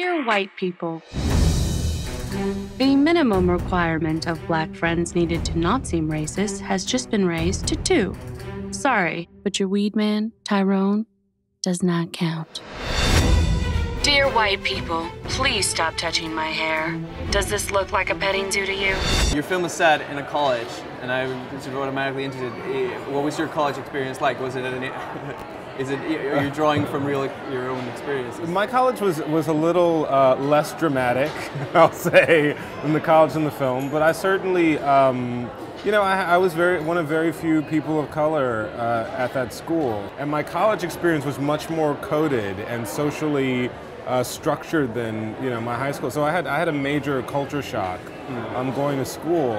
Dear white people, the minimum requirement of black friends needed to not seem racist has just been raised to 2. Sorry, but your weed man, Tyrone, does not count. Dear white people, please stop touching my hair. Does this look like a petting zoo to you? Your film was set in a college, and I was automatically interested. What was your college experience like? Was it are you drawing from your own experiences? My college was a little less dramatic, I'll say, than the college in the film. But I certainly, I was one of very few people of color at that school, and my college experience was much more coded and socially structured than my high school. So I had a major culture shock going to school,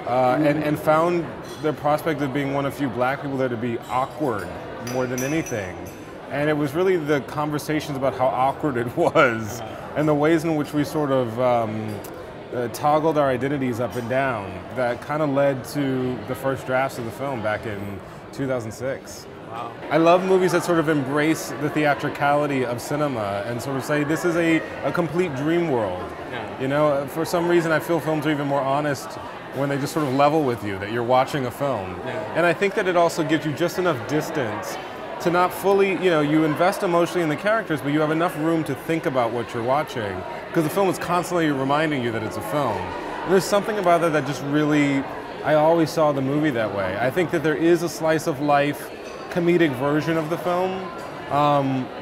and found the prospect of being one of few black people there to be awkward more than anything. And it was really the conversations about how awkward it was and the ways in which we sort of toggled our identities up and down that kind of led to the first drafts of the film back in 2006. Wow. I love movies that sort of embrace the theatricality of cinema and sort of say this is a complete dream world. Yeah. For some reason I feel films are even more honest when they just sort of level with you, that you're watching a film. Yeah. And I think that it also gives you just enough distance to not fully, you invest emotionally in the characters, but you have enough room to think about what you're watching, because the film is constantly reminding you that it's a film. And there's something about that just really, I always saw the movie that way. I think that there is a slice of life comedic version of the film,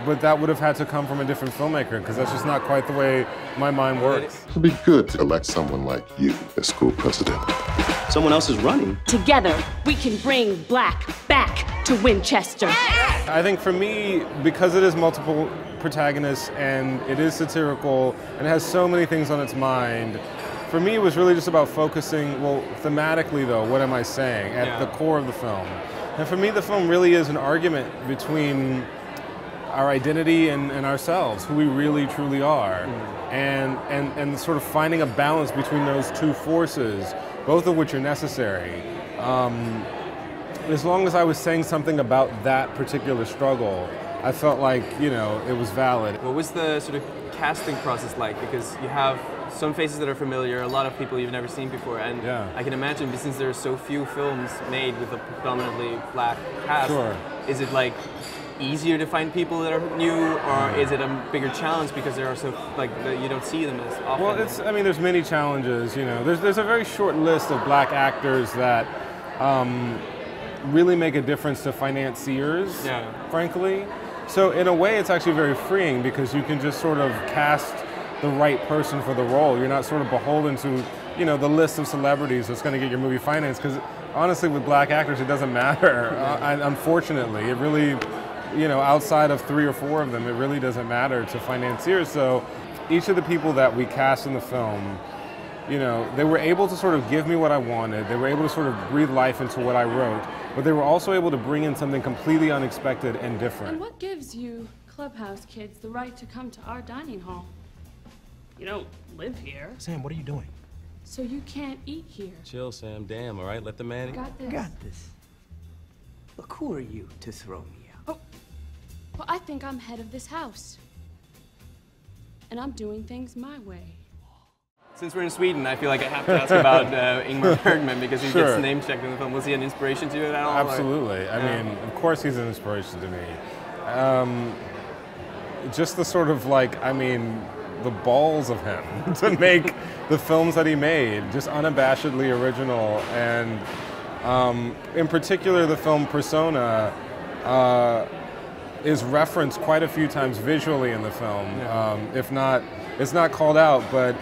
but that would have had to come from a different filmmaker, because that's just not quite the way my mind works. It'd be good to elect someone like you as school president. Someone else is running. Together, we can bring black back to Winchester. I think for me, because it is multiple protagonists and it is satirical and it has so many things on its mind, for me it was really just about focusing, well, thematically though, what am I saying at the core of the film? And for me, the film really is an argument between our identity and ourselves, who we really truly are, and sort of finding a balance between those two forces, both of which are necessary. As long as I was saying something about that particular struggle, I felt like, it was valid. What was the sort of casting process like? Because you have some faces that are familiar, a lot of people you've never seen before, and I can imagine, since there are so few films made with a predominantly black cast, is it like easier to find people that are new, or is it a bigger challenge because there are so you don't see them as often? Well, there's many challenges. There's a very short list of black actors that really make a difference to financiers, frankly. So in a way, it's actually very freeing because you can just sort of cast the right person for the role. You're not sort of beholden to, the list of celebrities that's going to get your movie financed. Because honestly, with black actors, it doesn't matter. Unfortunately, it really, outside of 3 or 4 of them, it really doesn't matter to financiers. So each of the people that we cast in the film, they were able to sort of give me what I wanted. They were able to sort of breathe life into what I wrote, but they were also able to bring in something completely unexpected and different. And what gives you clubhouse kids the right to come to our dining hall? You don't live here. Sam, what are you doing? So you can't eat here. Chill, Sam. Damn, all right? Let the man eat. Got this. Look, who are you to throw me out? Oh, well, I think I'm head of this house. And I'm doing things my way. Since we're in Sweden, I feel like I have to ask about Ingmar Bergman, because he gets name-checked in the film. Was he an inspiration to you at all? Absolutely. I mean, of course he's an inspiration to me. Just the sort of the balls of him to make the films that he made, just unabashedly original. And in particular, the film Persona is referenced quite a few times visually in the film. If not, it's not called out, but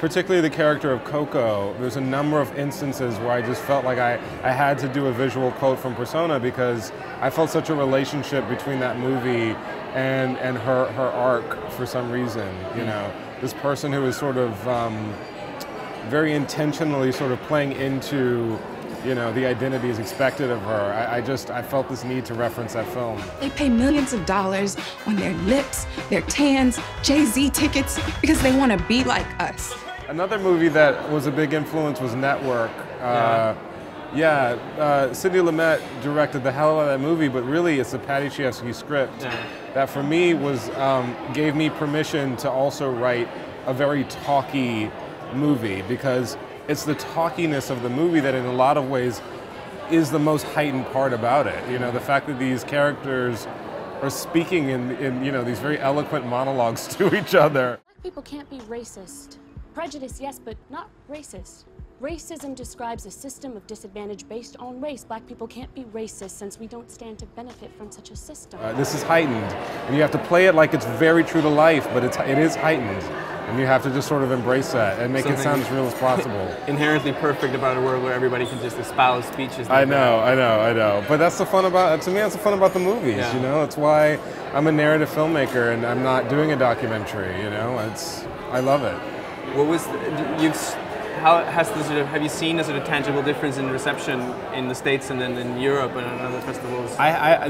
particularly the character of Coco, there's a number of instances where I just felt like I had to do a visual quote from Persona because I felt such a relationship between that movie and her arc for some reason. This person who is sort of very intentionally sort of playing into the identities expected of her. I felt this need to reference that film. They pay millions of dollars on their lips, their tans, Jay-Z tickets, because they want to be like us. Another movie that was a big influence was Network. Yeah, Sidney Lumet directed the hell out of that movie, but really it's a Paddy Chayefsky script that for me was gave me permission to also write a very talky movie, because it's the talkiness of the movie that in a lot of ways is the most heightened part about it. You know, the fact that these characters are speaking in you know, these very eloquent monologues to each other. Black people can't be racist. Prejudice, yes, but not racist. Racism describes a system of disadvantage based on race. Black people can't be racist since we don't stand to benefit from such a system. This is heightened, and you have to play it like it's very true to life, but it is heightened. And you have to just sort of embrace that and make it sound as real as possible. Inherently perfect about a world where everybody can just espouse speeches. I know. But that's the fun about, to me, that's the fun about the movies, you know? That's why I'm a narrative filmmaker and I'm not doing a documentary, you know? I love it. What was, how has the sort of, have you seen a sort of tangible difference in reception in the States and then in Europe and at other festivals?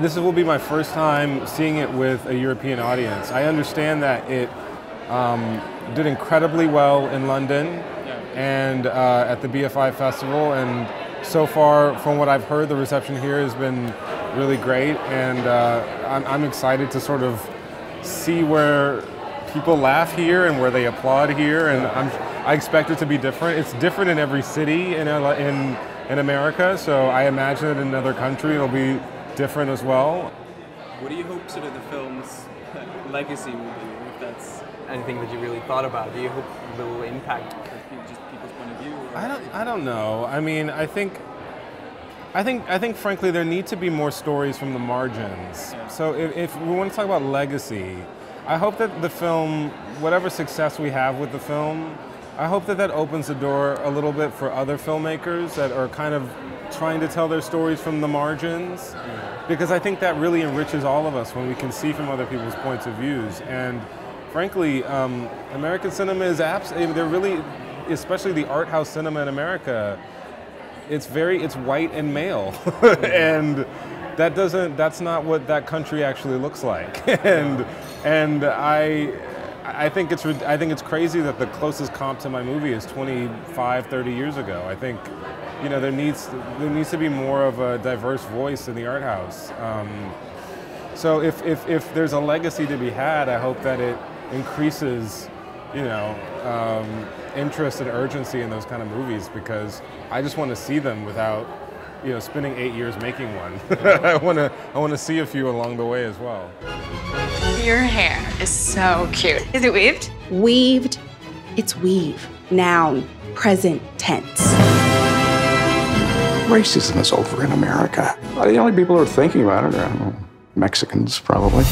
This will be my first time seeing it with a European audience. I understand that it did incredibly well in London and at the BFI Festival, and so far from what I've heard, the reception here has been really great, and I'm excited to sort of see where people laugh here and where they applaud here, and I expect it to be different. It's different in every city in America, so I imagine that in another country it'll be different as well. What do you hope sort of the film's legacy will be, if that's anything that you really thought about? Do you hope it will impact just people's point of view? I don't know. I mean, I think frankly there need to be more stories from the margins. Yeah. So if we want to talk about legacy, I hope that the film, whatever success we have with the film, I hope that opens the door a little bit for other filmmakers that are kind of trying to tell their stories from the margins, because I think that really enriches all of us when we can see from other people's points of views. And frankly, American cinema is they're really, especially the art house cinema in America, it's white and male, and that's not what that country actually looks like. and I think it's crazy that the closest comp to my movie is 25, 30 years ago. I think, you know, there needs to be more of a diverse voice in the art house. So if there's a legacy to be had, I hope that it increases, you know, interest and urgency in those kind of movies, because I just want to see them without, you know, spending 8 years making one. I want to see a few along the way as well. Your hair is so cute. Is it weaved? Weaved. It's weave. Noun. Present tense. Racism is over in America. The only people who are thinking about it are Mexicans, probably.